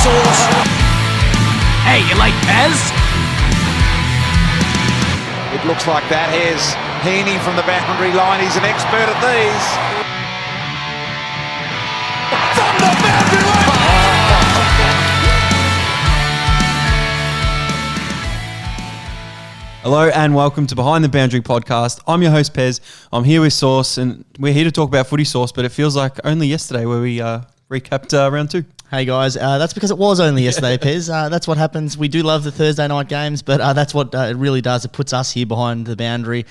Sauce. Hey, you like Pez? It looks like that. Here's Heaney from the boundary line. He's an expert at these. From the boundary line! Hello and welcome to Behind the Boundary podcast. I'm your host Pez. I'm here with Sauce and we're here to talk about footy, Sauce, but it feels like only yesterday where we recapped round two. Hey guys, that's because it was only yesterday, Pez. That's what happens. We do love the Thursday night games, but that's what it really does. It puts us here behind the boundary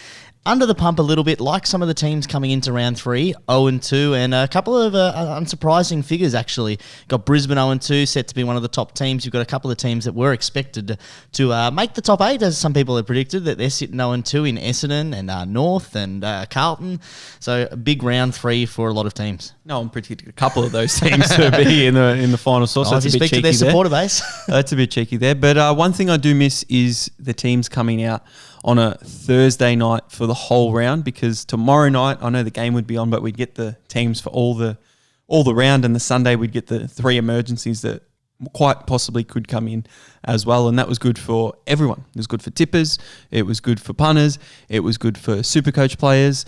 under the pump a little bit, like some of the teams coming into round 3, 0-2, and a couple of unsurprising figures actually. Got Brisbane 0-2, set to be one of the top teams. You've got a couple of teams that were expected to make the top 8, as some people had predicted, that they're sitting 0-2 in Essendon and North and Carlton. So a big round 3 for a lot of teams. No, I'm predicting a couple of those teams to be in the final, Sauce. If you speak to their supporter base. That's a bit cheeky there. But one thing I do miss is the teams coming out on a Thursday night for the whole round, because tomorrow night, I know the game would be on, but we'd get the teams for all the round, and the Sunday we'd get the 3 emergencies that quite possibly could come in as well, and that was good for everyone. It was good for tippers, it was good for punters, it was good for Supercoach players,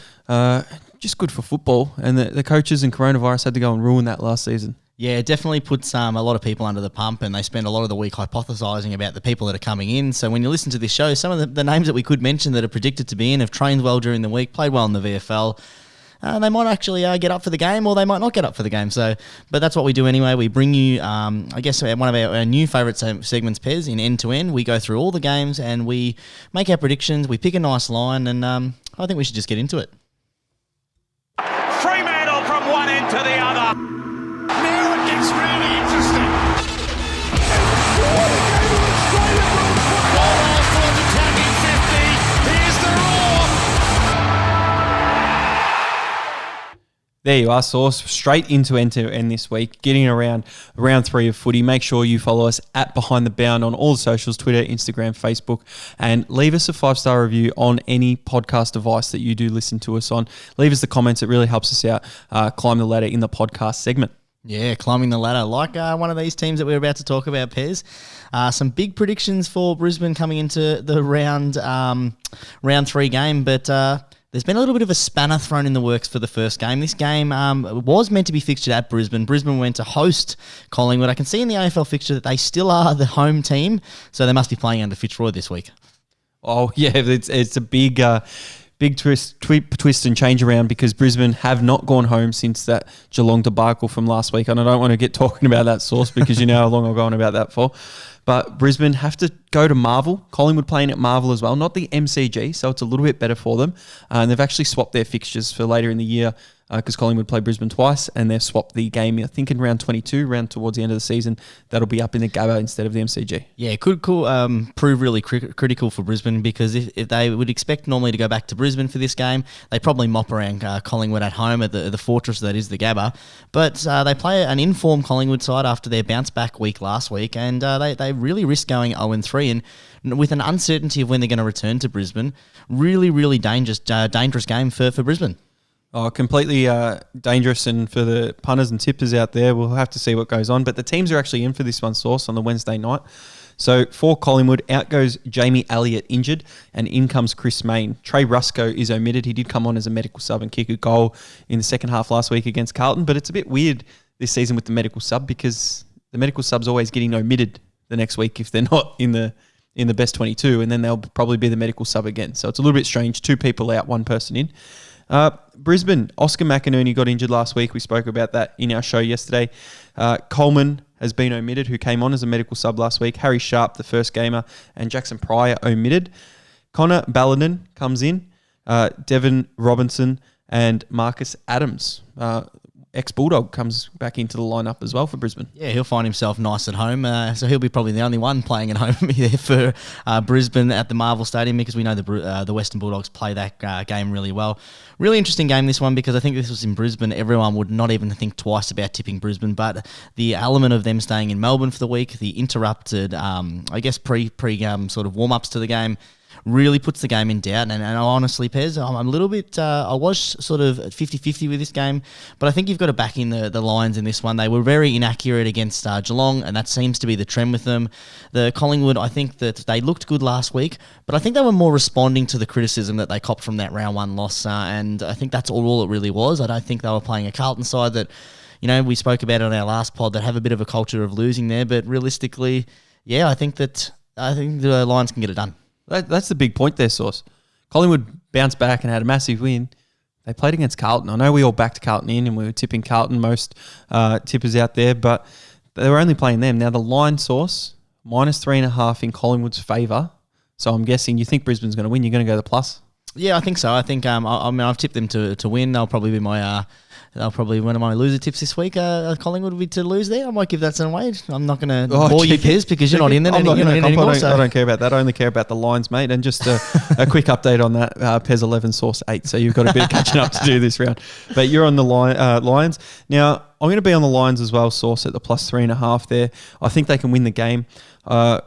just good for football, and the coaches and coronavirus had to go and ruin that last season. Yeah, it definitely puts a lot of people under the pump, and they spend a lot of the week hypothesising about the people that are coming in. So when you listen to this show, some of the names that we could mention that are predicted to be in have trained well during the week, played well in the VFL. They might actually get up for the game, or they might not get up for the game. So, but that's what we do anyway. We bring you, I guess, one of our new favourite segments, Pez, in End to End. We go through all the games and we make our predictions. We pick a nice line, and I think we should just get into it. Fremantle from one end to the other. Now it gets really interesting. What a game of Australia rules football. Towards attacking 50. Here's the roar. There you are, Sauce. Straight into end to end this week, getting around round 3 of footy. Make sure you follow us at Behind the Bound on all the socials, Twitter, Instagram, Facebook, and leave us a 5-star review on any podcast device that you do listen to us on. Leave us the comments. It really helps us out climb the ladder in the podcast segment. Yeah, climbing the ladder, like one of these teams that we're about to talk about, Pez. Some big predictions for Brisbane coming into the round 3 game, but there's been a little bit of a spanner thrown in the works for the first game. This game was meant to be fixtured at Brisbane. Brisbane went to host Collingwood. I can see in the AFL fixture that they still are the home team, so they must be playing under Fitzroy this week. Oh, yeah, it's a big twist and change around, because Brisbane have not gone home since that Geelong debacle from last week. And I don't want to get talking about that, Sauce, because you know how long I've gone about that for. But Brisbane have to go to Marvel. Collingwood playing at Marvel as well, not the MCG, so it's a little bit better for them. And they've actually swapped their fixtures for later in the year, because Collingwood played Brisbane twice, and they've swapped the game, I think, in round 22, round towards the end of the season. That'll be up in the Gabba instead of the MCG. Yeah, it could prove really critical for Brisbane, because if they would expect normally to go back to Brisbane for this game, they probably mop around Collingwood at home at the fortress that is the Gabba. But they play an informed Collingwood side after their bounce-back week last week, and they really risk going 0-3, and with an uncertainty of when they're going to return to Brisbane, really, really dangerous game for Brisbane. Oh, completely dangerous, and for the punters and tippers out there, we'll have to see what goes on. But the teams are actually in for this one, Sauce, on the Wednesday night. So for Collingwood, out goes Jamie Elliott injured, and in comes Chris Mayne. Trey Rusco is omitted. He did come on as a medical sub and kick a goal in the second half last week against Carlton, but it's a bit weird this season with the medical sub, because the medical sub's always getting omitted the next week if they're not in the best 22, and then they'll probably be the medical sub again. So it's a little bit strange. 2 people out, 1 person in. Brisbane, Oscar McInerney got injured last week. We spoke about that in our show yesterday. Coleman has been omitted, who came on as a medical sub last week. Harry Sharp, the first gamer, and Jackson Pryor omitted. Connor Balladin comes in. Devon Robinson and Marcus Adams, ex-Bulldog, comes back into the lineup as well for Brisbane. Yeah, he'll find himself nice at home. So he'll be probably the only one playing at home here for Brisbane at the Marvel Stadium, because we know the Western Bulldogs play that game really well. Really interesting game, this one, because I think if this was in Brisbane, everyone would not even think twice about tipping Brisbane. But the element of them staying in Melbourne for the week, the interrupted, pre sort of warm-ups to the game, really puts the game in doubt. And honestly, Pez, I'm a little bit, I was sort of 50-50 with this game, but I think you've got to back in the Lions in this one. They were very inaccurate against Geelong, and that seems to be the trend with them. The Collingwood, I think that they looked good last week, but I think they were more responding to the criticism that they copped from that round one loss, and I think that's all it really was. I don't think they were playing a Carlton side that, we spoke about it on our last pod, that have a bit of a culture of losing there, but realistically, yeah, I think the Lions can get it done. That's the big point there, Sauce. Collingwood bounced back and had a massive win. They played against Carlton. I know we all backed Carlton in and we were tipping Carlton, most tippers out there, but they were only playing them. Now the line, Sauce, -3.5 in Collingwood's favour. So I'm guessing you think Brisbane's going to win. You're going to go the plus? Yeah, I think so. I think I've tipped them to win. They'll probably be one of my loser tips this week. Collingwood would be to lose there. I might give that some away. I'm not going to bore you, Piz, because you're not in there. I anymore. I don't care about that. I only care about the Lions, mate. And just a quick update on that. Pez 11, Sauce 8. So you've got a bit of catching up to do this round. But you're on the Lions. Now, I'm going to be on the Lions as well, Sauce, at the +3.5 there. I think they can win the game.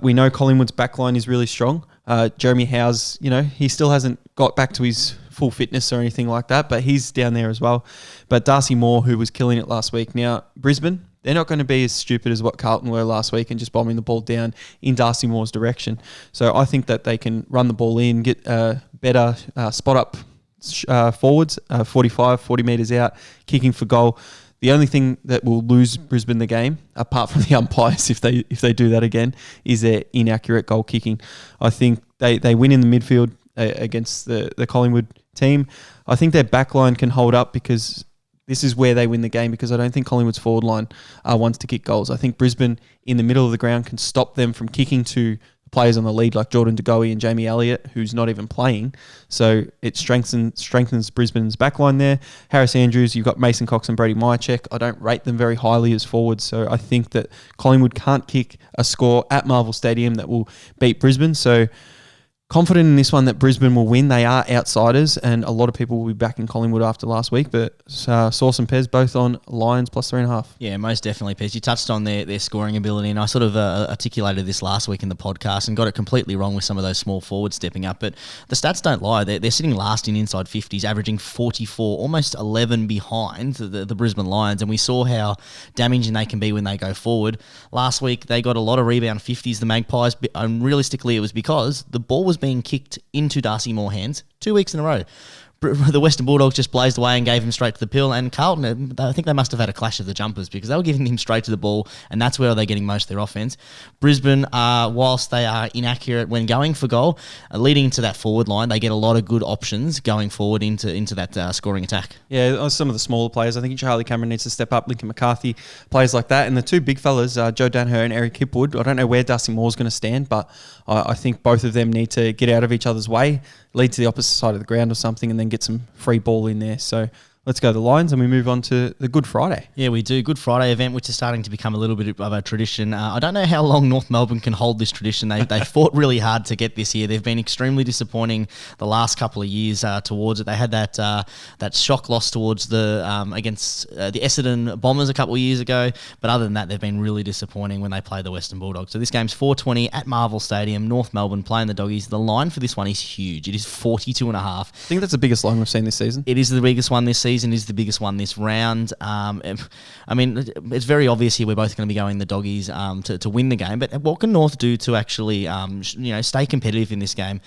We know Collingwood's backline is really strong. Jeremy Howe's, he still hasn't got back to his full fitness or anything like that, but he's down there as well. But Darcy Moore, who was killing it last week. Now, Brisbane, they're not going to be as stupid as what Carlton were last week and just bombing the ball down in Darcy Moore's direction. So I think that they can run the ball in, get better spot up forwards, 40 metres out, kicking for goal. The only thing that will lose Brisbane the game, apart from the umpires if they do that again, is their inaccurate goal kicking. I think they win in the midfield against the Collingwood team. I think their backline can hold up because this is where they win the game, because I don't think Collingwood's forward line wants to kick goals. I think Brisbane in the middle of the ground can stop them from kicking to players on the lead like Jordan De Goey and Jamie Elliott, who's not even playing. So it strengthens Brisbane's backline there. Harris Andrews, you've got Mason Cox and Brady Myercheck. I don't rate them very highly as forwards, so I think that Collingwood can't kick a score at Marvel Stadium that will beat Brisbane. So confident in this one that Brisbane will win. They are outsiders, and a lot of people will be back in Collingwood after last week. But Sauce and Pez both on Lions +3.5. Yeah, most definitely, Pez. You touched on their scoring ability, and I sort of articulated this last week in the podcast and got it completely wrong with some of those small forwards stepping up. But the stats don't lie. They're sitting last in inside 50s, averaging 44, almost 11 behind the Brisbane Lions. And we saw how damaging they can be when they go forward. Last week, they got a lot of rebound 50s, the Magpies, and realistically, it was because the ball was being kicked into Darcy Moore's hands 2 weeks in a row. The Western Bulldogs just blazed away and gave him straight to the pill. And Carlton, I think they must have had a clash of the jumpers because they were giving him straight to the ball, and that's where they're getting most of their offense. Brisbane, whilst they are inaccurate when going for goal, leading into that forward line, they get a lot of good options going forward into that scoring attack. Yeah, some of the smaller players. I think Charlie Cameron needs to step up. Lincoln McCarthy, players like that. And the two big fellas, Joe Danaher and Eric Hipwood. I don't know where Darcy Moore's going to stand, but I think both of them need to get out of each other's way, lead to the opposite side of the ground or something, and then get some free ball in there. So let's go the Lions, and we move on to the Good Friday. Yeah, we do. Good Friday event, which is starting to become a little bit of a tradition. I don't know how long North Melbourne can hold this tradition. They fought really hard to get this year. They've been extremely disappointing the last couple of years towards it. They had that shock loss towards against the Essendon Bombers a couple of years ago. But other than that, they've been really disappointing when they play the Western Bulldogs. So this game's 4:20 at Marvel Stadium. North Melbourne playing the Doggies. The line for this one is huge. It is 42.5. I think that's the biggest line we've seen this season. It is the biggest one this season. Is the biggest one this round. I mean, it's very obvious here we're both going to be going the Doggies to win the game. But what can North do to actually stay competitive in this game?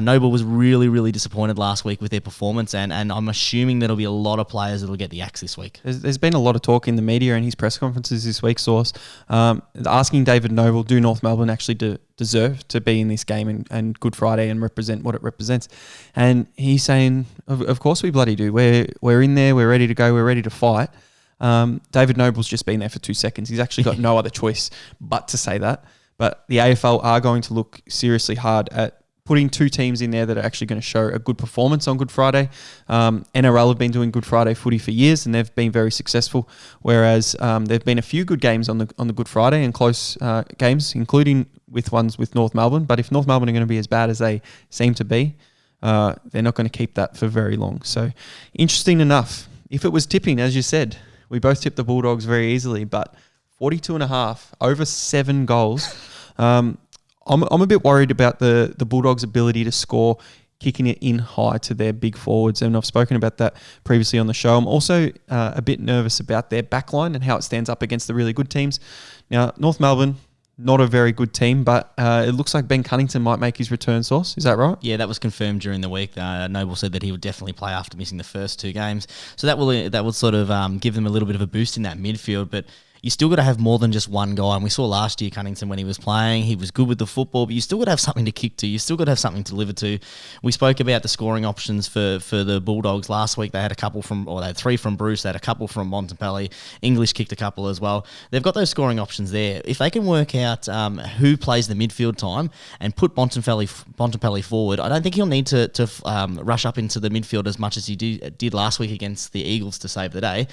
Noble was really, really disappointed last week with their performance, and I'm assuming there'll be a lot of players that'll get the axe this week. There's been a lot of talk in the media and his press conferences this week, Sauce, asking David Noble, do North Melbourne actually deserve to be in this game and Good Friday and represent what it represents? And he's saying, of course we bloody do. We're in there, we're ready to go, we're ready to fight. David Noble's just been there for 2 seconds. He's actually got no other choice but to say that. But the AFL are going to look seriously hard at putting two teams in there that are actually going to show a good performance on Good Friday. NRL have been doing Good Friday footy for years, and they've been very successful, whereas there've been a few good games on the Good Friday and close games, including with ones with North Melbourne. But if North Melbourne are going to be as bad as they seem to be, they're not going to keep that for very long. So interesting enough, if it was tipping, as you said, we both tipped the Bulldogs very easily, but 42.5, over 7 goals. I'm a bit worried about the Bulldogs' ability to score, kicking it in high to their big forwards, and I've spoken about that previously on the show. I'm also a bit nervous about their backline and how it stands up against the really good teams. Now, North Melbourne, not a very good team, but it looks like Ben Cunnington might make his return, Sauce. Is that right? Yeah, that was confirmed during the week. Noble said that he would definitely play after missing the first 2 games. So that will sort of give them a little bit of a boost in that midfield, but you still got to have more than just one guy. And we saw last year Cunnington when he was playing, he was good with the football, but you still got to have something to kick to. You still got to have something to deliver to. We spoke about the scoring options for the Bulldogs last week. They had they had 3 from Bruce, they had a couple from Montempelli. English kicked a couple as well. They've got those scoring options there. If they can work out who plays the midfield time and put Montempelli forward, I don't think he'll need to rush up into the midfield as much as he did last week against the Eagles to save the day.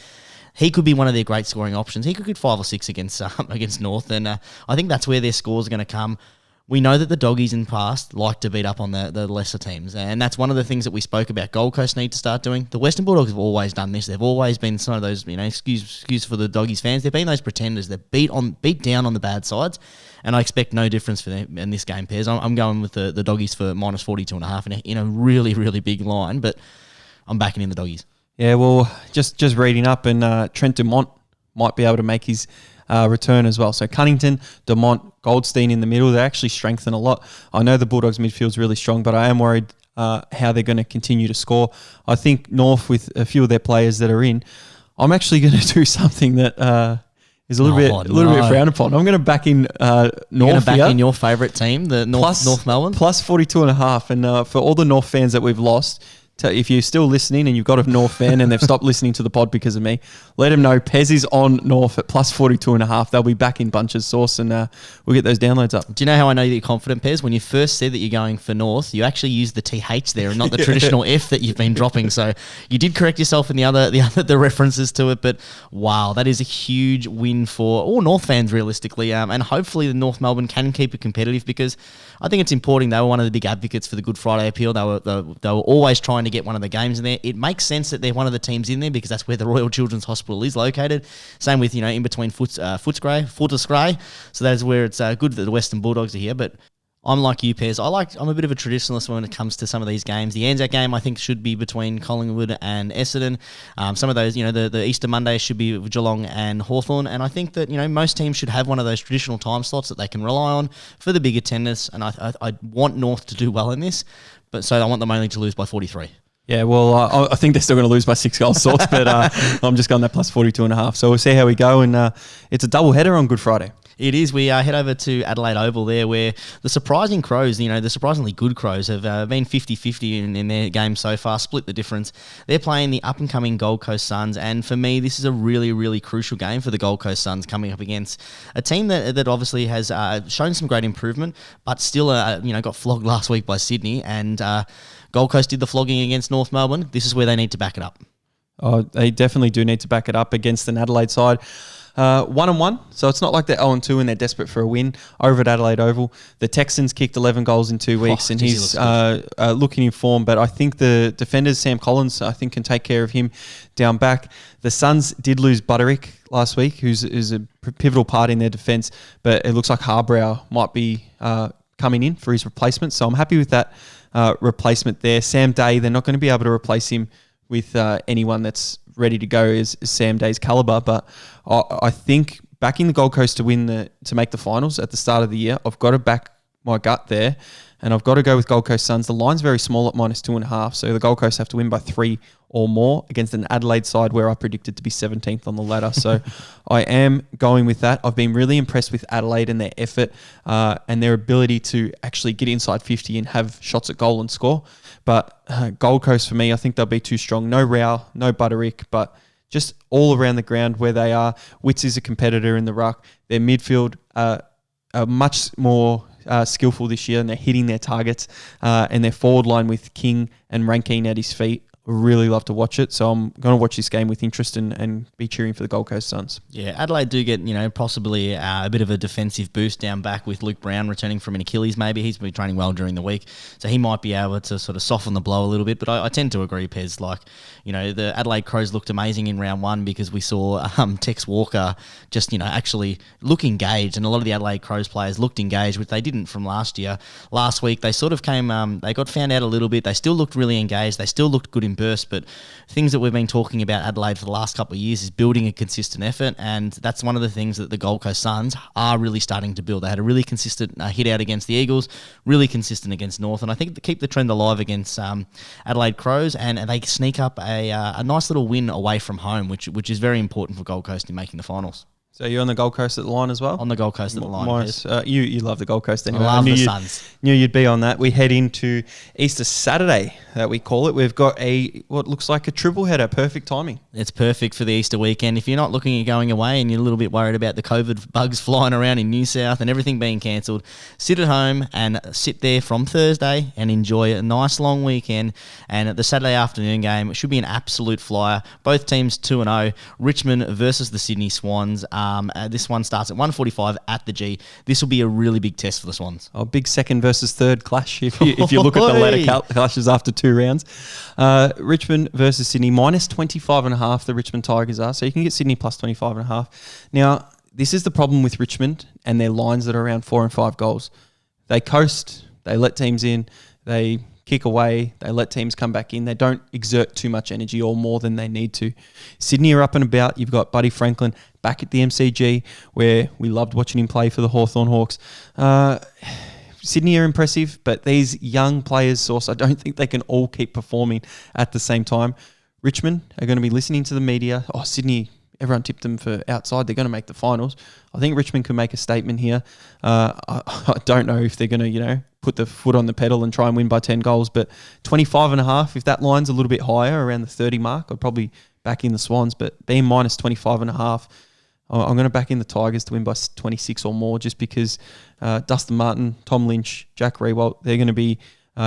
He could be one of their great scoring options. He could get 5 or 6 against North, and I think that's where their scores are going to come. We know that the Doggies in the past like to beat up on the lesser teams, and that's one of the things that we spoke about. Gold Coast need to start doing. The Western Bulldogs have always done this. They've always been some of those, excuse for the Doggies fans, they've been those pretenders that beat down on the bad sides, and I expect no difference for them in this game, Pez. I'm going with the Doggies for minus 42.5 in a really, really big line, but I'm backing in the Doggies. Yeah, well, just reading up, and Trent Dumont might be able to make his return as well. So Cunnington, Dumont, Goldstein in the middle, they actually strengthen a lot. I know the Bulldogs midfield's really strong, but I am worried how they're going to continue to score. I think North, with a few of their players that are in, I'm actually going to do something that is a little bit frowned upon. I'm going to back in North. You're going to back in your favourite team, the North Melbourne? Plus 42.5. And for all the North fans that we've lost, if you're still listening and you've got a North fan and they've stopped listening to the pod because of me, let them know Pez is on North at plus 42.5. They'll be back in bunches, Sauce, and we'll get those downloads up. Do you know how I know that you're confident, Pez? When you first said that you're going for North, you actually used the TH there and not the traditional F that you've been dropping. So you did correct yourself in the references to it. But wow, that is a huge win for all North fans, realistically. And hopefully the North Melbourne can keep it competitive, because I think it's important. They were one of the big advocates for the Good Friday appeal. They were always trying to get one of the games in there. It makes sense that they're one of the teams in there because that's where the Royal Children's Hospital is located. Same with, in between Footscray. So that is where it's good that the Western Bulldogs are here. But I'm like you, Pez. I'm a bit of a traditionalist when it comes to some of these games. The Anzac game, I think, should be between Collingwood and Essendon. Some of those, the Easter Monday should be with Geelong and Hawthorn. And I think that, most teams should have one of those traditional time slots that they can rely on for the big attendance. And I want North to do well in this, but so I want them only to lose by 43. Yeah, well, I think they're still going to lose by 6 goals, Sauce, but I'm just going that plus 42.5. So we'll see how we go, and it's a double header on Good Friday. It is. We head over to Adelaide Oval there, where the surprising Crows, the surprisingly good Crows, have been 50-50 in their game so far, split the difference. They're playing the up-and-coming Gold Coast Suns, and for me, this is a really, really crucial game for the Gold Coast Suns, coming up against a team that obviously has shown some great improvement, but still got flogged last week by Sydney, and Gold Coast did the flogging against North Melbourne. This is where they need to back it up. Oh, they definitely do need to back it up against an Adelaide side. 1-1, so it's not like they're 0-2 and they're desperate for a win over at Adelaide Oval. The Texans kicked 11 goals in 2 weeks, and he's looking in form. But I think the defenders, Sam Collins, can take care of him down back. The Suns did lose Butterick last week, who's a pivotal part in their defence, but it looks like Harbrow might be coming in for his replacement. So I'm happy with that replacement there. Sam Day, they're not going to be able to replace him with anyone that's ready to go is Sam Day's calibre, but I think backing the Gold Coast to make the finals at the start of the year, I've got to back my gut there, and I've got to go with Gold Coast Suns. The line's very small at minus 2.5, so the Gold Coast have to win by 3 or more against an Adelaide side where I predicted to be 17th on the ladder. So I am going with that. I've been really impressed with Adelaide and their effort and their ability to actually get inside 50 and have shots at goal and score. But Gold Coast, for me, I think they'll be too strong. No Rao, no Butterick, but just all around the ground where they are. Witts is a competitor in the ruck. Their midfield are much more skillful this year, and they're hitting their targets. And their forward line with King and Rankine at his feet, really love to watch it. So I'm going to watch this game with interest and be cheering for the Gold Coast Suns. Yeah, Adelaide do get, possibly a bit of a defensive boost down back with Luke Brown returning from an Achilles maybe. He's been training well during the week, so he might be able to sort of soften the blow a little bit. But I tend to agree, Pez. The Adelaide Crows looked amazing in round one because we saw Tex Walker just, actually look engaged, and a lot of the Adelaide Crows players looked engaged, which they didn't from last year. Last week, they sort of came, they got found out a little bit. They still looked really engaged. They still looked good in burst, but things that we've been talking about Adelaide for the last couple of years is building a consistent effort, and that's one of the things that the Gold Coast Suns are really starting to build. They had a really consistent hit out against the Eagles, really consistent against North, and I think they keep the trend alive against Adelaide Crows, and they sneak up a nice little win away from home, which is very important for Gold Coast in making the finals. So you're on the Gold Coast at the line as well? On the Gold Coast at the line. Nice. You love the Gold Coast anyway. I love the Suns. Knew you'd be on that. We head into Easter Saturday, that we call it. We've got what looks like a triple header. Perfect timing. It's perfect for the Easter weekend. If you're not looking at going away and you're a little bit worried about the COVID bugs flying around in New South and everything being cancelled, sit at home and sit there from Thursday and enjoy a nice long weekend. And the Saturday afternoon game, it should be an absolute flyer. Both teams 2-0. Richmond versus the Sydney Swans. This one starts at 1:45 at the G. This will be a really big test for the Swans. Oh, big second versus third clash if you look at the ladder clashes after 2 rounds. Richmond versus Sydney, minus 25.5 the Richmond Tigers are. So you can get Sydney plus 25.5. Now, this is the problem with Richmond and their lines that are around 4 and 5 goals. They coast, they let teams in, they kick away, they let teams come back in. They don't exert too much energy or more than they need to. Sydney are up and about. You've got Buddy Franklin back at the MCG, where we loved watching him play for the Hawthorn Hawks. Sydney are impressive, but these young players, Sauce, I don't think they can all keep performing at the same time. Richmond are going to be listening to the media. Oh, Sydney, everyone tipped them for outside. They're going to make the finals. I think Richmond can make a statement here. I don't know if they're going to, put the foot on the pedal and try and win by 10 goals, but 25.5, if that line's a little bit higher, around the 30 mark, I'd probably back in the Swans, but being minus 25.5, I'm going to back in the Tigers to win by 26 or more, just because Dustin Martin, Tom Lynch, Jack Rewalt, they're going to be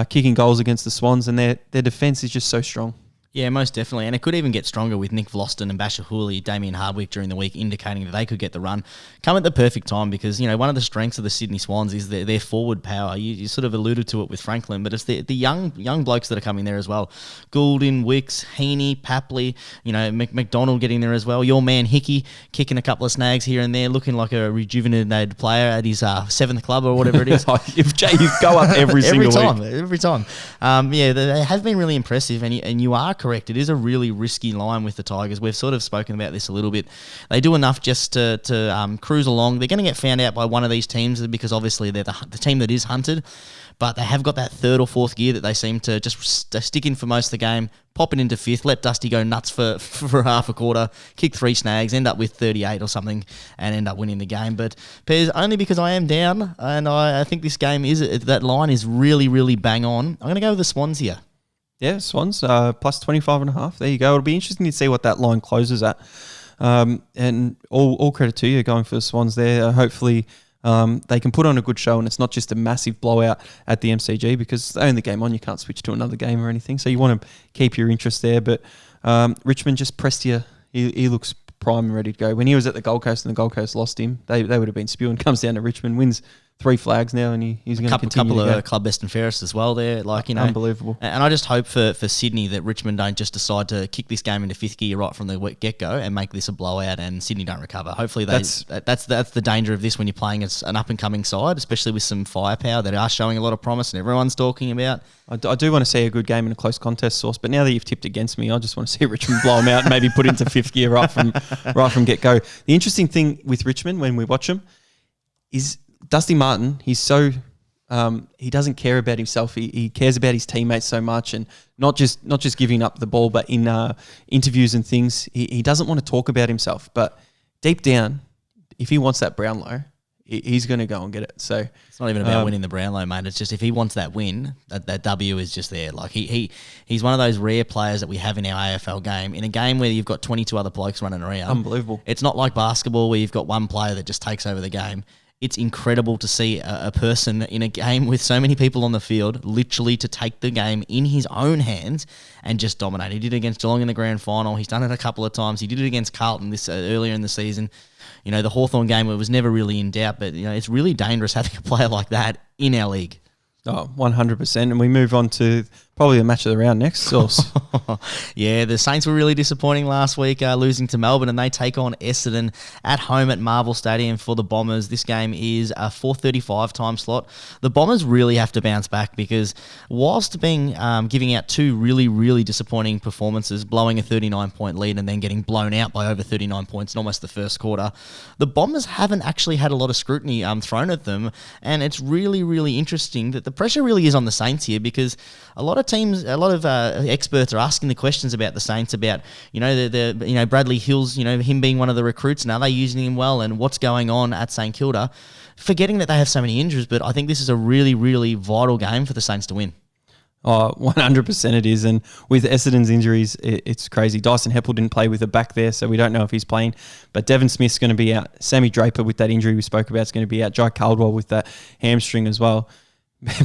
kicking goals against the Swans, and their defence is just so strong. Yeah, most definitely. And it could even get stronger with Nick Vlosten and Basher Hooley, Damien Hardwick during the week, indicating that they could get the run. Come at the perfect time because, one of the strengths of the Sydney Swans is their forward power. You sort of alluded to it with Franklin, but it's the young blokes that are coming there as well. Goulding, Wicks, Heaney, Papley, McDonald getting there as well. Your man Hickey kicking a couple of snags here and there, looking like a rejuvenated player at his 7th club or whatever it is. You go up every single week. Every time. They have been really impressive, and you are correct. It is a really risky line with the Tigers. We've sort of spoken about this a little bit. They do enough just to cruise along. They're going to get found out by one of these teams because obviously they're the team that is hunted, but they have got that 3rd or 4th gear that they seem to just stick in for most of the game, pop it into 5th, let Dusty go nuts for half a quarter, kick 3 snags, end up with 38 or something, and end up winning the game. But Pez, only because I am down, and I think this game that line is really, really bang on. I'm going to go with the Swans here. Yeah, Swans, plus 25.5. There you go. It'll be interesting to see what that line closes at. And all credit to you going for the Swans there. Hopefully they can put on a good show and it's not just a massive blowout at the MCG, because the only game on, you can't switch to another game or anything. So you want to keep your interest there. But Richmond just pressed you. He looks prime and ready to go. When he was at the Gold Coast and the Gold Coast lost him, they would have been spewing. Comes down to Richmond, wins 3 flags now, and he's going to continue. Couple of club best and fairest as well there, unbelievable. And I just hope for Sydney that Richmond don't just decide to kick this game into 5th gear right from the get go and make this a blowout, and Sydney don't recover. Hopefully that's the danger of this when you're playing as an up and coming side, especially with some firepower that are showing a lot of promise and everyone's talking about. I do want to see a good game in a close contest, Sauce, but now that you've tipped against me, I just want to see Richmond blow them out and maybe put into 5th gear right from get go. The interesting thing with Richmond when we watch them is Dusty Martin. He's so he doesn't care about himself. He cares about his teammates so much, and not just giving up the ball, but in interviews and things, he doesn't want to talk about himself. But deep down, if he wants that Brownlow, he's going to go and get it. So it's not even about winning the Brownlow, mate. It's just if he wants that win, that W is just there. Like he's one of those rare players that we have in our AFL game. In a game where you've got 22 other blokes running around, unbelievable. It's not like basketball where you've got one player that just takes over the game. it's incredible to see a person in a game with so many people on the field literally to take the game in his own hands and just dominate. He did it against Geelong in the grand final. He's done it a couple of times. He did it against Carlton this earlier in the season. You know, the Hawthorn game, it was never really in doubt, but, you know, it's really dangerous having a player like that in our league. Oh, 100%. And we move on to probably the match of the round next, Sauce. Yeah, the Saints were really disappointing last week, losing to Melbourne, and they take on Essendon at home at Marvel Stadium for the Bombers. This game is a 4:35 time slot. The Bombers really have to bounce back because whilst giving out two really, really disappointing performances, blowing a 39-point lead and then getting blown out by over 39 points in almost the first quarter, the Bombers haven't actually had a lot of scrutiny thrown at them, and it's really, really interesting that the pressure really is on the Saints here because a lot of experts are asking the questions about the Saints about, you know, Bradley Hills, you know, him being one of the recruits, and are they using him well, and what's going on at St Kilda, forgetting that they have so many injuries. But I think this is a really, really vital game for the Saints to win. Oh, 100% it is. And with Essendon's injuries, it's crazy. Dyson Heppel didn't play with a back there, so we don't know if he's playing. But Devon Smith's going to be out. Sammy Draper with that injury we spoke about is going to be out. Jai Caldwell with that hamstring as well.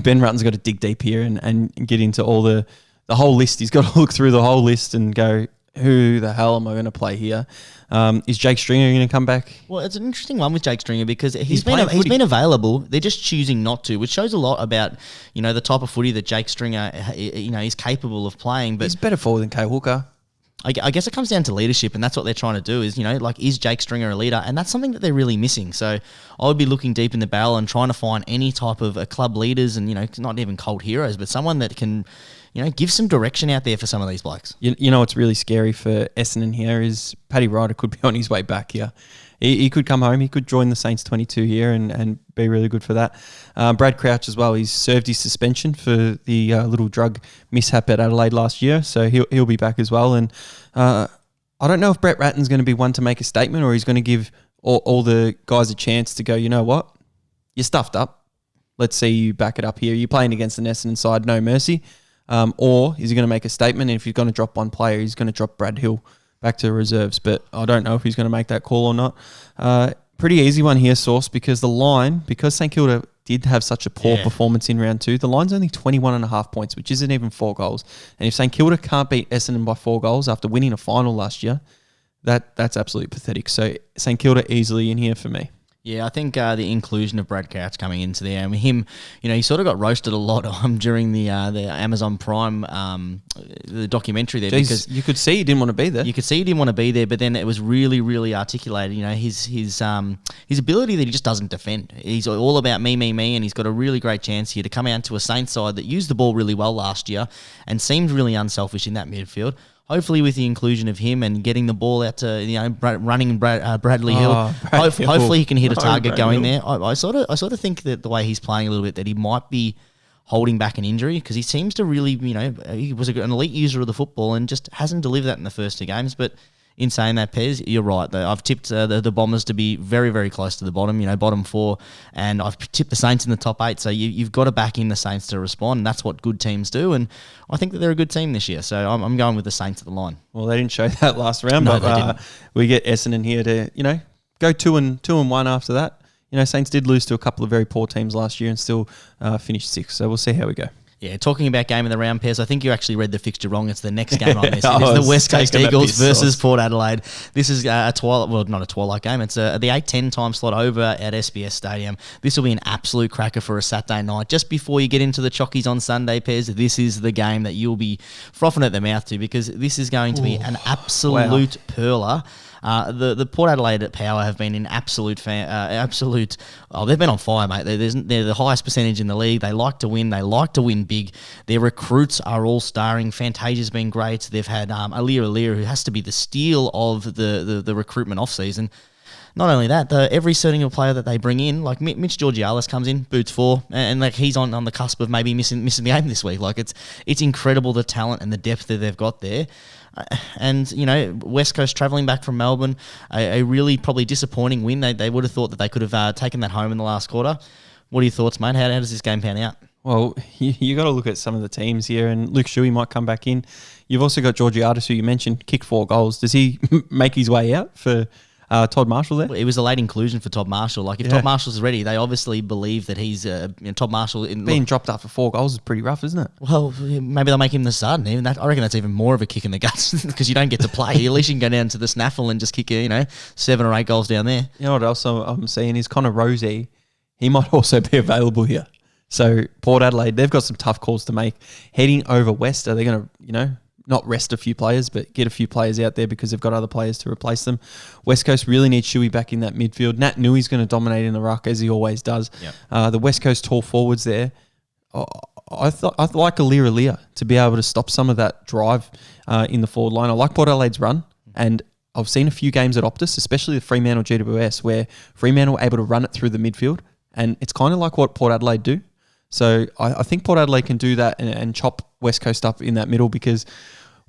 Ben Rutten's got to dig deep here and get into all the whole list. He's got to look through the whole list and go, who the hell am I going to play here? Is Jake Stringer going to come back? Well, it's an interesting one with Jake Stringer because he's been available. They're just choosing not to, which shows a lot about, you know, the type of footy that Jake Stringer, you know, is capable of playing. But he's better forward than Kay Hooker. I guess it comes down to leadership, and that's what they're trying to do is, you know, like, is Jake Stringer a leader? And that's something that they're really missing. So I would be looking deep in the barrel and trying to find any type of club leaders and, you know, not even cult heroes, but someone that can, you know, give some direction out there for some of these blokes. You know what's really scary for Essendon here is Paddy Ryder could be on his way back here. He could come home. He could join the Saints 22 here and be really good for that. Brad Crouch as well. He's served his suspension for the little drug mishap at Adelaide last year, so he'll be back as well. And I don't know if Brett Ratton's going to be one to make a statement or he's going to give all the guys a chance to go, you know what? You're stuffed up. Let's see you back it up here. You're playing against an Essendon side, no mercy. Or is he going to make a statement? And if he's going to drop one player, he's going to drop Brad Hill back to reserves, but I don't know if he's going to make that call or not. Pretty easy one here, Sauce, because St Kilda did have such a poor performance in round 2, the line's only 21.5 points, which isn't even 4 goals. And if St Kilda can't beat Essendon by 4 goals after winning a final last year, that's absolutely pathetic. So St Kilda easily in here for me. Yeah, I think the inclusion of Brad Crouch coming into there, I mean, him, you know, he sort of got roasted a lot during the Amazon Prime the documentary there. Jeez, because you could see he didn't want to be there. You could see he didn't want to be there, but then it was really, really articulated. You know, his ability that he just doesn't defend. He's all about me, and he's got a really great chance here to come out to a Saints side that used the ball really well last year and seemed really unselfish in that midfield. Hopefully, with the inclusion of him and getting the ball out to, you know, running Bradley Hill, hopefully he can hit a target going there. I sort of think that the way he's playing a little bit, that he might be holding back an injury because he seems to really, you know, he was an elite user of the football and just hasn't delivered that in the first 2 games. But in saying that, Pez, you're right. I've tipped the Bombers to be very, very close to the bottom, you know, bottom 4, and I've tipped the Saints in the top 8. So you've got to back in the Saints to respond, and that's what good teams do. And I think that they're a good team this year. So I'm going with the Saints at the line. Well, they didn't show that last round, No, but they didn't. We get Essendon here to, you know, go 2-1 after that. You know, Saints did lose to a couple of very poor teams last year and still finished 6th. So we'll see how we go. Yeah, talking about game of the round, Pez, I think you actually read the fixture wrong. It's the next game on this. It's the West Coast Eagles versus Port Adelaide. This is not a twilight game. It's the 8:10 time slot over at SBS Stadium. This will be an absolute cracker for a Saturday night. Just before you get into the Chockies on Sunday, Pez, this is the game that you'll be frothing at the mouth to because this is going to be an absolute perler. The Port Adelaide at Power have been in they've been on fire, mate. They're the highest percentage in the league. They like to win. They like to win big. Their recruits are all starring. Fantasia's been great. They've had Alistair, who has to be the steal of the recruitment off-season. Not only that, every single player that they bring in, like Mitch Georgialis comes in, boots 4, and like he's on the cusp of maybe missing the game this week. Like it's incredible the talent and the depth that they've got there. And, you know, West Coast travelling back from Melbourne, a really probably disappointing win. They would have thought that they could have taken that home in the last quarter. What are your thoughts, mate? How does this game pan out? Well, you got to look at some of the teams here, and Luke Shuey might come back in. You've also got Georgiades, who you mentioned, kicked 4 goals. Does he make his way out for Todd Marshall there? It was a late inclusion for Todd Marshall. Like, if Todd Marshall's ready, they obviously believe that he's Todd Marshall. Being dropped after 4 goals is pretty rough, isn't it? Well, maybe they'll make him the stud. And even that, I reckon that's even more of a kick in the guts because you don't get to play. At least you can go down to the snaffle and just kick 7 or 8 goals down there. You know what else I'm seeing is Connor Rosie. He might also be available here. So Port Adelaide, they've got some tough calls to make. Heading over west, are they going to, not rest a few players, but get a few players out there because they've got other players to replace them? West Coast really needs Shuey back in that midfield. Nat Nui's going to dominate in the ruck as he always does. Yep. The West Coast tall forwards there, I'd like Aliir to be able to stop some of that drive in the forward line. I like Port Adelaide's run, and I've seen a few games at Optus, especially the Fremantle GWS, where Fremantle were able to run it through the midfield, and it's kind of like what Port Adelaide do. So I think Port Adelaide can do that and chop West Coast up in that middle, because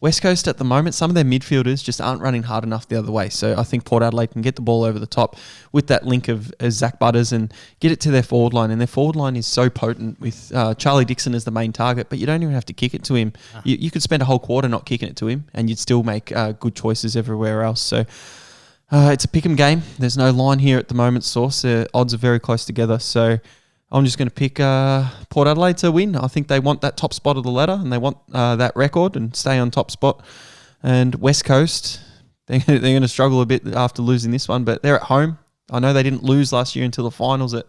West Coast at the moment, some of their midfielders just aren't running hard enough the other way. So I think Port Adelaide can get the ball over the top with that link of Zach Butters and get it to their forward line. And their forward line is so potent with Charlie Dixon as the main target, but you don't even have to kick it to him. You could spend a whole quarter not kicking it to him and you'd still make good choices everywhere else. So it's a pick'em game. There's no line here at the moment, Sauce. The odds are very close together. So I'm just going to pick Port Adelaide to win. I think they want that top spot of the ladder and they want that record and stay on top spot. And West Coast, they're going to struggle a bit after losing this one, but they're at home. I know they didn't lose last year until the finals at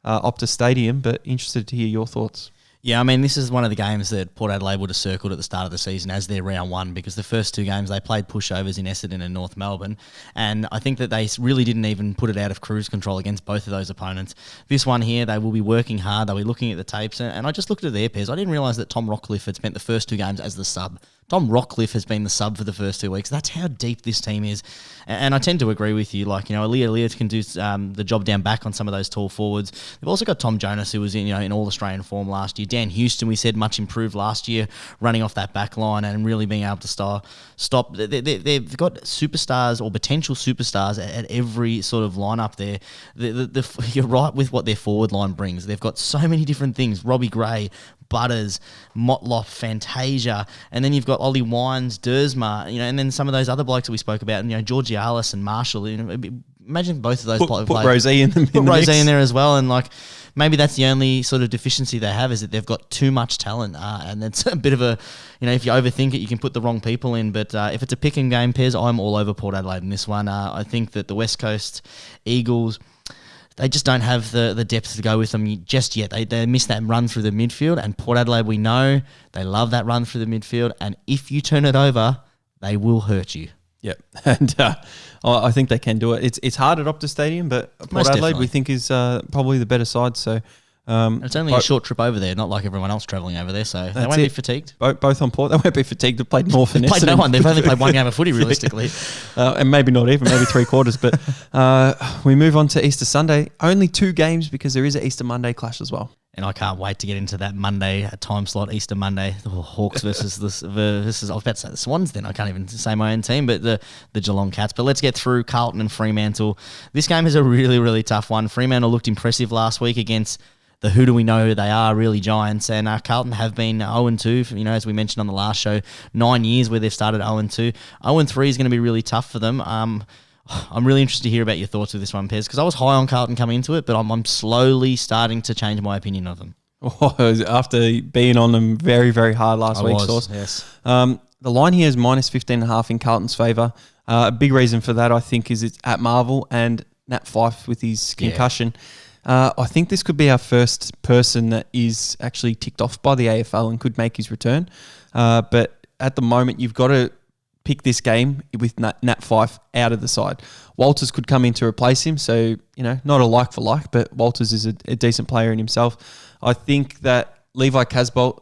Optus Stadium, but interested to hear your thoughts. Yeah, I mean, this is one of the games that Port Adelaide would have circled at the start of the season as their round one, because the first 2 games they played pushovers in Essendon and North Melbourne, and I think that they really didn't even put it out of cruise control against both of those opponents. This one here, they will be working hard, they'll be looking at the tapes, and I just looked at their pairs. I didn't realise that Tom Rockcliffe had spent the first 2 games as the sub. Tom Rockcliffe has been the sub for the first 2 weeks. That's how deep this team is. And I tend to agree with you. Like, Aliir can do the job down back on some of those tall forwards. They've also got Tom Jonas, who was in all Australian form last year. Dan Houston, we said, much improved last year, running off that back line and really being able to stop. They've got superstars or potential superstars at every sort of lineup there. You're right with what their forward line brings. They've got so many different things. Robbie Gray, Butters, Motlop, Fantasia, and then you've got Ollie Wines, Dersma, and then some of those other blokes that we spoke about, Georgialis and Marshall. Imagine both of those players. Put Rosie in the Put Rosie in there as well, and maybe that's the only sort of deficiency they have, is that they've got too much talent, and it's a bit of a, if you overthink it, you can put the wrong people in. But if it's a picking game, Pez, I'm all over Port Adelaide in this one. I think that the West Coast Eagles, they just don't have the depth to go with them just yet. They miss that run through the midfield, and Port Adelaide, we know, they love that run through the midfield, and if you turn it over, they will hurt you. Yep, and I think they can do it. It's hard at Optus Stadium, but Port Adelaide we think is probably the better side. So it's only a short trip over there, not like everyone else travelling over there, so they won't be fatigued. Both on Port, they won't be fatigued. They've played North and Essendon. No one. They've only played 1 game of footy, realistically. And maybe not even, maybe 3 quarters. But we move on to Easter Sunday. Only 2 games because there is an Easter Monday clash as well. And I can't wait to get into that Monday time slot, Easter Monday, the Hawks versus I was about to say the Swans then. I can't even say my own team, but the Geelong Cats. But let's get through Carlton and Fremantle. This game is a really, really tough one. Fremantle looked impressive last week against the who do we know who they are, really Giants. And Carlton have been 0-2, as we mentioned on the last show, 9 years where they've started 0-2. 0-3 is going to be really tough for them. I'm really interested to hear about your thoughts with this one, Pez, because I was high on Carlton coming into it, but I'm slowly starting to change my opinion of them. After being on them very, very hard last week, Sauce. Yes. The line here is minus 15.5 in Carlton's favour. A big reason for that, I think, is it's at Marvel and Nat Fyfe with his concussion. I think this could be our first person that is actually ticked off by the AFL and could make his return. But at the moment, you've got to pick this game with Nat Fyfe out of the side. Walters could come in to replace him, so, not a like for like, but Walters is a decent player in himself. I think that Levi Casbolt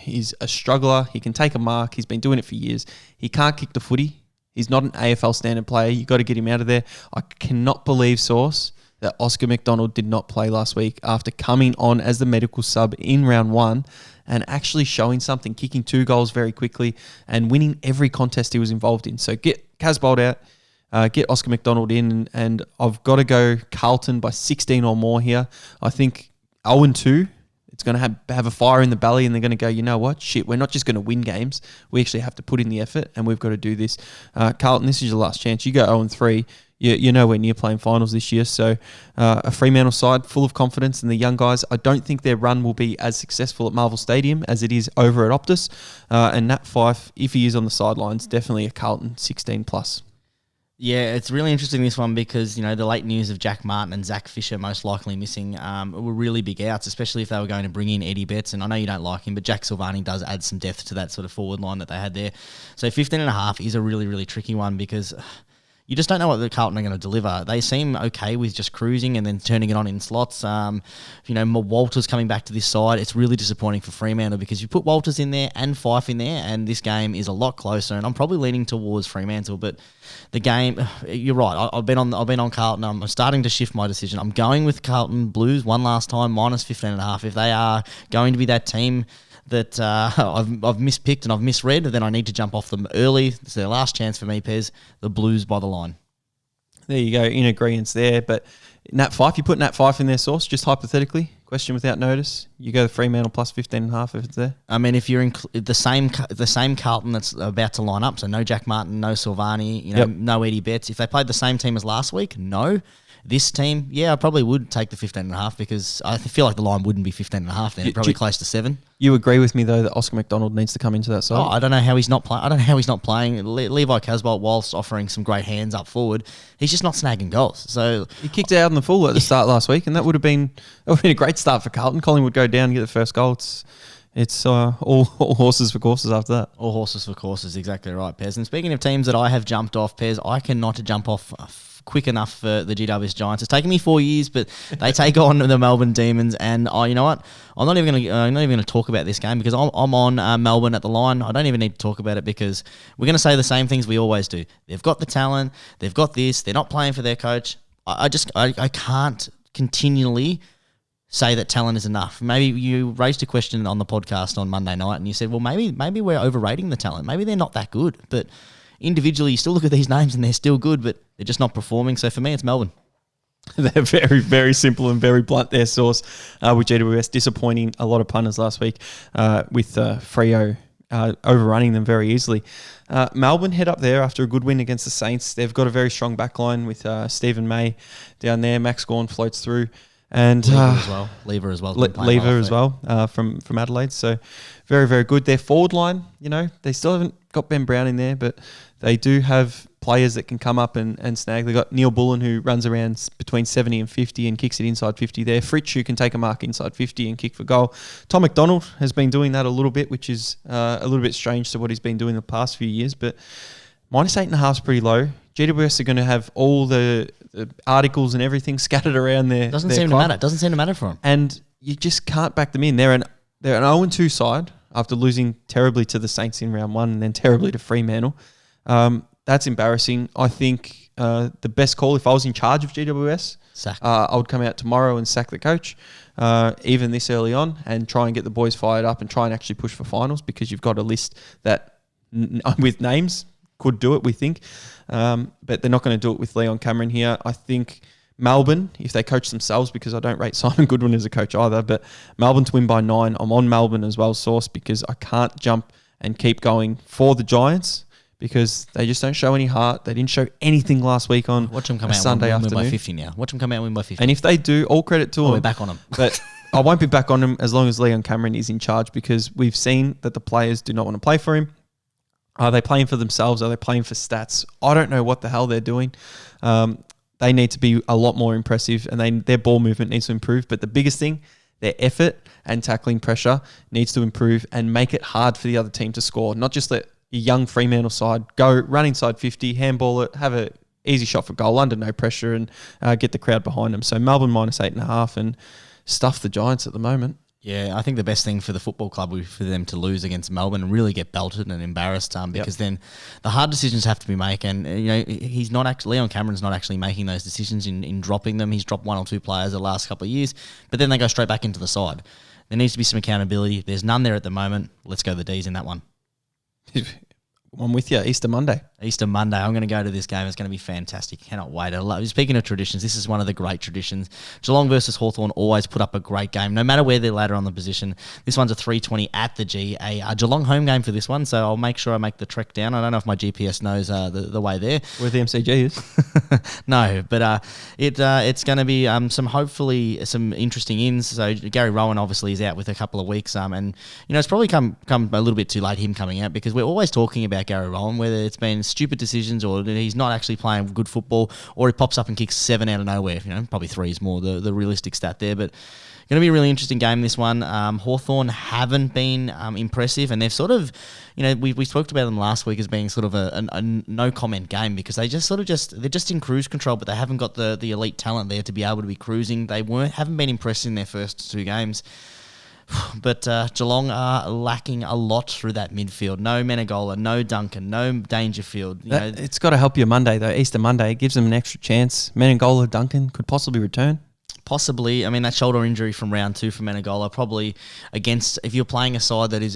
is a struggler. He can take a mark. He's been doing it for years. He can't kick the footy. He's not an AFL standard player. You've got to get him out of there. I cannot believe, Sauce, that Oscar McDonald did not play last week after coming on as the medical sub in round 1 and actually showing something, kicking 2 goals very quickly and winning every contest he was involved in. So get Casbolt out, get Oscar McDonald in, and I've got to go Carlton by 16 or more here. I think 0-2, it's going to have a fire in the belly, and they're going to go, you know what? Shit, we're not just going to win games. We actually have to put in the effort, and we've got to do this. Carlton, this is your last chance. You go 0-3. you're nowhere near playing finals this year. So a Fremantle side full of confidence in the young guys. I don't think their run will be as successful at Marvel Stadium as it is over at Optus. And Nat Fyfe, if he is on the sidelines, definitely a Carlton 16 plus. Yeah, it's really interesting, this one, because, the late news of Jack Martin and Zach Fisher most likely missing were really big outs, especially if they were going to bring in Eddie Betts. And I know you don't like him, but Jack Silvani does add some depth to that sort of forward line that they had there. So 15.5 is a really, really tricky one, because you just don't know what the Carlton are going to deliver. They seem okay with just cruising and then turning it on in slots. Walters coming back to this side. It's really disappointing for Fremantle, because you put Walters in there and Fyfe in there, and this game is a lot closer. And I'm probably leaning towards Fremantle, but the game, you're right. I've been on Carlton. I'm starting to shift my decision. I'm going with Carlton Blues one last time, minus 15.5. If they are going to be that team that I've mispicked and I've misread, then I need to jump off them early. It's their last chance for me, Pez. The Blues by the line. There you go, in agreement there. But Nat Fyfe, you put Nat Fyfe in their Sauce, just hypothetically, question without notice. You go the Fremantle plus 15.5 if it's there. I mean, if you're in the same Carlton that's about to line up, so no Jack Martin, no Silvani, no Eddie Betts. If they played the same team as last week, no. This team, I probably would take the 15.5, because I feel like the line wouldn't be 15.5 then, probably close to 7. You agree with me, though, that Oscar McDonald needs to come into that side? I don't know how he's not playing. Levi Casbolt, whilst offering some great hands up forward, he's just not snagging goals. So he kicked out in the full at the start last week, and that would have been a great start for Carlton. Colin would go down and get the first goal. It's all horses for courses after that. All horses for courses, exactly right, Pez. And speaking of teams that I have jumped off, Pez, I cannot jump off quick enough for the GWS Giants. It's taken me 4 years, but they take on the Melbourne Demons, and you know what? I'm not even going to talk about this game, because I'm on Melbourne at the line. I don't even need to talk about it, because we're going to say the same things we always do. They've got the talent. They've got this. They're not playing for their coach. I can't continually say that talent is enough. Maybe you raised a question on the podcast on Monday night, and you said, well, maybe we're overrating the talent. Maybe they're not that good, but individually, you still look at these names and they're still good, but they're just not performing. So for me, it's Melbourne. They're very, very simple and very blunt, their Sauce, with GWS disappointing a lot of punters last week with Freo overrunning them very easily. Melbourne head up there after a good win against the Saints. They've got a very strong backline with Stephen May down there. Max Gawn floats through. And Lever as well. Lever as well from Adelaide. So very, very good. Their forward line, they still haven't got Ben Brown in there, but they do have players that can come up and snag. They've got Neil Bullen, who runs around between 70 and 50 and kicks it inside 50 there. Fritsch, who can take a mark inside 50 and kick for goal. Tom McDonald has been doing that a little bit, which is a little bit strange to what he's been doing the past few years, but minus 8.5 is pretty low. GWS are going to have all the articles and everything scattered around there. Doesn't seem to matter. Doesn't seem to matter for them. And you just can't back them in. They're an 0-2 side after losing terribly to the Saints in round 1 and then terribly to Fremantle. That's embarrassing. I think the best call, if I was in charge of GWS, I would come out tomorrow and sack the coach, even this early on, and try and get the boys fired up and try and actually push for finals, because you've got a list that, with names, could do it, we think. But they're not going to do it with Leon Cameron here. I think Melbourne, if they coach themselves, because I don't rate Simon Goodwin as a coach either, but Melbourne to win by 9. I'm on Melbourne as well, Sauce, because I can't jump and keep going for the Giants, because they just don't show any heart. They didn't show anything last week on Watch them come a out Sunday and win afternoon. by 50 now. Watch them come out and win by 50. And if they do, all credit to them. We're back on them. But I won't be back on him as long as Leon Cameron is in charge, because we've seen that the players do not want to play for him. Are they playing for themselves? Are they playing for stats? I don't know what the hell they're doing. They need to be a lot more impressive, and their ball movement needs to improve. But the biggest thing, their effort and tackling pressure needs to improve and make it hard for the other team to score. Not just let your young Fremantle side go run inside 50, handball it, have an easy shot for goal under no pressure, and get the crowd behind them. So Melbourne minus 8.5 and stuff the Giants at the moment. Yeah, I think the best thing for the football club would be for them to lose against Melbourne and really get belted and embarrassed, because then the hard decisions have to be made. And he's not actually, Leon Cameron's not actually making those decisions in dropping them. He's dropped 1 or 2 players the last couple of years, but then they go straight back into the side. There needs to be some accountability. There's none there at the moment. Let's go the D's in that one. I'm with you. Easter Monday. Easter Monday. I'm going to go to this game. It's going to be fantastic. Cannot wait. Speaking of traditions, this is one of the great traditions. Geelong versus Hawthorn always put up a great game, no matter where they're later on the position. This one's a 3:20 at the G, a Geelong home game for this one, so I'll make sure I make the trek down. I don't know if my GPS knows the way there. Where the MCG is. No, but it's going to be hopefully some interesting ins. So Gary Rowan obviously is out with a couple of weeks, and it's probably come a little bit too late him coming out, because we're always talking about Gary Rowan, whether it's been stupid decisions or he's not actually playing good football, or he pops up and kicks 7 out of nowhere. Probably 3 is more the realistic stat there, but going to be a really interesting game, this one. Hawthorn haven't been impressive, and they've sort of, we spoke about them last week as being sort of a no comment game, because they're just in cruise control, but they haven't got the elite talent there to be able to be cruising. They haven't been impressed in their first 2 games. But Geelong are lacking a lot through that midfield. No Menegola, no Duncan, no Dangerfield. It's got to help you Monday, though. Easter Monday. It gives them an extra chance. Menegola, Duncan could possibly return. Possibly. That shoulder injury from round 2 for Menegola, probably against, if you're playing a side that is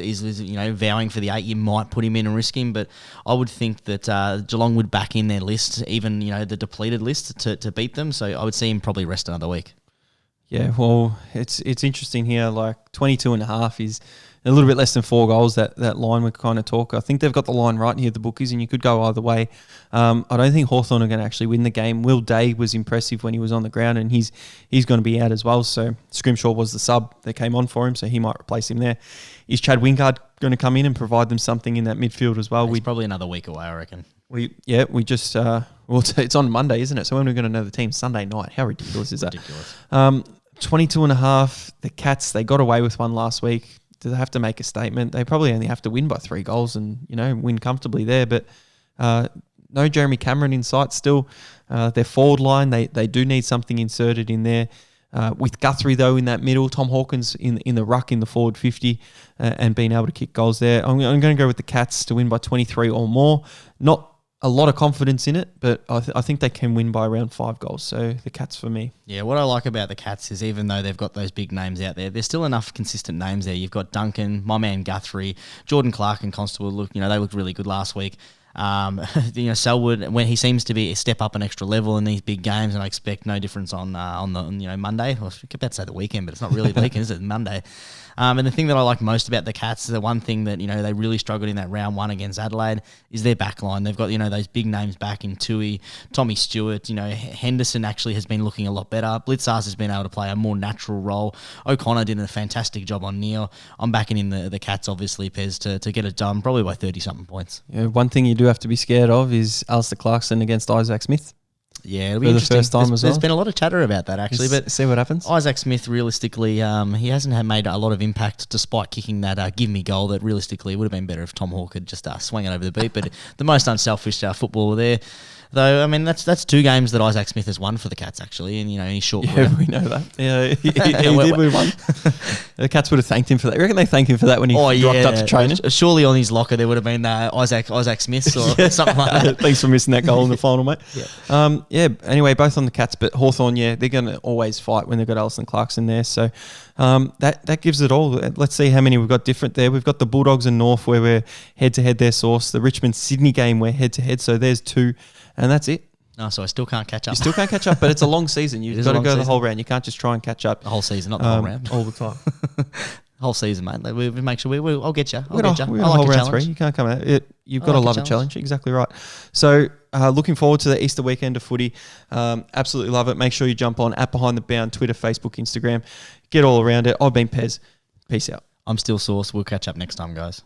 vowing for the 8, you might put him in and risk him. But I would think that Geelong would back in their list, even the depleted list, to beat them. So I would see him probably rest another week. Yeah, well, it's interesting here. Like 22.5 is a little bit less than 4 goals. That line we kind of talk. I think they've got the line right here, the bookies, and you could go either way. I don't think Hawthorn are going to actually win the game. Will Day was impressive when he was on the ground, and he's going to be out as well. So Scrimshaw was the sub that came on for him, so he might replace him there. Is Chad Wingard going to come in and provide them something in that midfield as well? It's probably another week away, I reckon. We just it's on Monday, isn't it? So when are we going to know the team? Sunday night. How ridiculous is that? Ridiculous. 22.5. The Cats, they got away with one last week. Do they have to make a statement? They probably only have to win by 3 goals and win comfortably there. But no Jeremy Cameron in sight still. Their forward line, they do need something inserted in there. With Guthrie though in that middle, Tom Hawkins in the ruck in the forward 50 and being able to kick goals there. I'm going to go with the Cats to win by 23 or more. Not a lot of confidence in it, but I think they can win by around 5 goals. So the Cats for me. Yeah, what I like about the Cats is even though they've got those big names out there, there's still enough consistent names there. You've got Duncan, my man Guthrie, Jordan Clark and Constable. They looked really good last week. Selwood, when he seems to be a step up an extra level in these big games, and I expect no difference on the Monday. Well, I was about to say the weekend, but it's not really the weekend, is it? Monday. And the thing that I like most about the Cats, the one thing that they really struggled in that round 1 against Adelaide, is their back line. They've got those big names back in Tui, Tommy Stewart. Henderson actually has been looking a lot better. Blitzars has been able to play a more natural role. O'Connor did a fantastic job on Neil. I'm backing in the Cats, obviously, Pez, to get it done, probably by 30-something points. Yeah, one thing you do have to be scared of is Alistair Clarkson against Isaac Smith. Yeah, it'll be for the interesting. first time as well. There's been a lot of chatter about that, actually. But see what happens. Isaac Smith, realistically, he hasn't made a lot of impact despite kicking that give me goal that realistically would have been better if Tom Hawke had just swung it over the beat. But the most unselfish footballer there. Though, that's 2 games that Isaac Smith has won for the Cats, actually, and in his short career. Yeah, we know that. Yeah, he did win one. The Cats would have thanked him for that. You reckon they thanked him for that when he rocked up to training? Surely on his locker there would have been Isaac Smith's or something like that. Thanks for missing that goal in the final, mate. Anyway, both on the Cats, but Hawthorn, they're going to always fight when they've got Alistair Clarkson there. So that gives it all. Let's see how many we've got different there. We've got the Bulldogs and North where we're head-to-head their Sauce. The Richmond-Sydney game we're head-to-head, so there's 2. And that's it. No, so I still can't catch up. You still can't catch up, but it's a long season. You've got to go the whole round. You can't just try and catch up. The whole season, not the whole round. All the time. Whole season, mate. We make sure I'll get you. We're a whole round 3. You can't come out. You've got to love a challenge. Exactly right. So looking forward to the Easter weekend of footy. Absolutely love it. Make sure you jump on @BehindTheBound, Twitter, Facebook, Instagram. Get all around it. I've been Pez. Peace out. I'm still Sauce. We'll catch up next time, guys.